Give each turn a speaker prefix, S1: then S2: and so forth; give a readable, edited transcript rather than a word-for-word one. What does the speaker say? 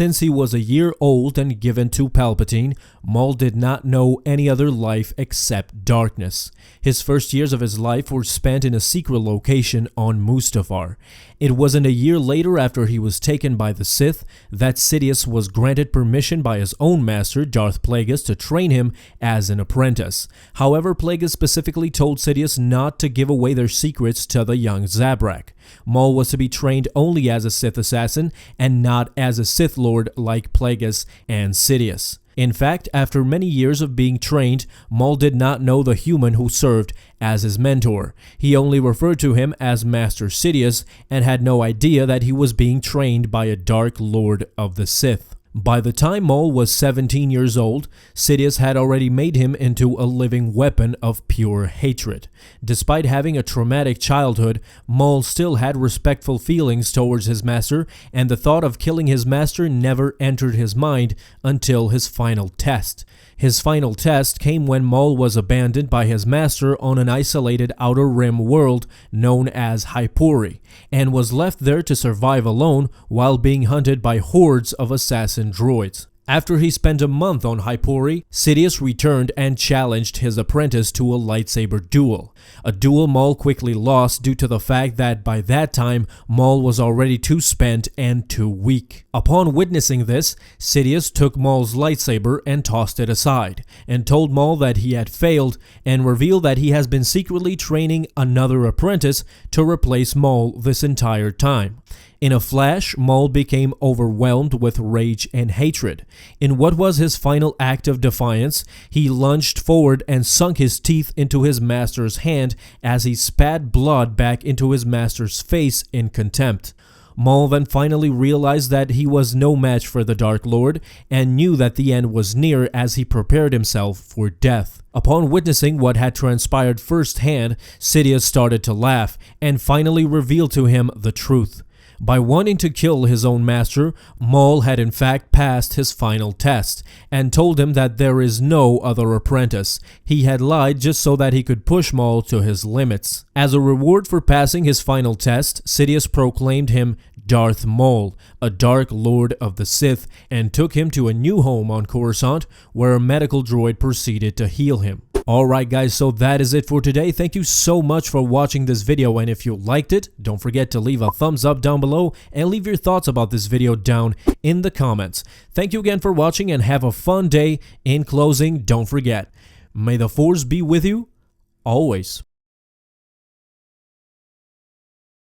S1: Since he was a year old and given to Palpatine, Maul did not know any other life except darkness. His first years of his life were spent in a secret location on Mustafar. It wasn't a year later, after he was taken by the Sith, that Sidious was granted permission by his own master, Darth Plagueis, to train him as an apprentice. However, Plagueis specifically told Sidious not to give away their secrets to the young Zabrak. Maul was to be trained only as a Sith assassin and not as a Sith Lord like Plagueis and Sidious. In fact, after many years of being trained, Maul did not know the human who served as his mentor. He only referred to him as Master Sidious and had no idea that he was being trained by a Dark Lord of the Sith. By the time Maul was 17 years old, Sidious had already made him into a living weapon of pure hatred. Despite having a traumatic childhood, Maul still had respectful feelings towards his master, and the thought of killing his master never entered his mind until his final test. His final test came when Maul was abandoned by his master on an isolated Outer Rim world known as Hypori, and was left there to survive alone while being hunted by hordes of assassin droids. After he spent a month on Hypori, Sidious returned and challenged his apprentice to a lightsaber duel. A duel Maul quickly lost due to the fact that by that time Maul was already too spent and too weak. Upon witnessing this, Sidious took Maul's lightsaber and tossed it aside, and told Maul that he had failed, and revealed that he has been secretly training another apprentice to replace Maul this entire time. In a flash, Maul became overwhelmed with rage and hatred. In what was his final act of defiance, he lunged forward and sunk his teeth into his master's hand as he spat blood back into his master's face in contempt. Maul then finally realized that he was no match for the Dark Lord and knew that the end was near as he prepared himself for death. Upon witnessing what had transpired firsthand, Sidious started to laugh and finally revealed to him the truth. By wanting to kill his own master, Maul had in fact passed his final test, and told him that there is no other apprentice. He had lied just so that he could push Maul to his limits. As a reward for passing his final test, Sidious proclaimed him Darth Maul, a Dark Lord of the Sith, and took him to a new home on Coruscant, where a medical droid proceeded to heal him. Alright guys, so that is it for today. Thank you so much for watching this video, and if you liked it, don't forget to leave a thumbs up down below and leave your thoughts about this video down in the comments. Thank you again for watching and have a fun day. In closing, don't forget, may the Force be with you always.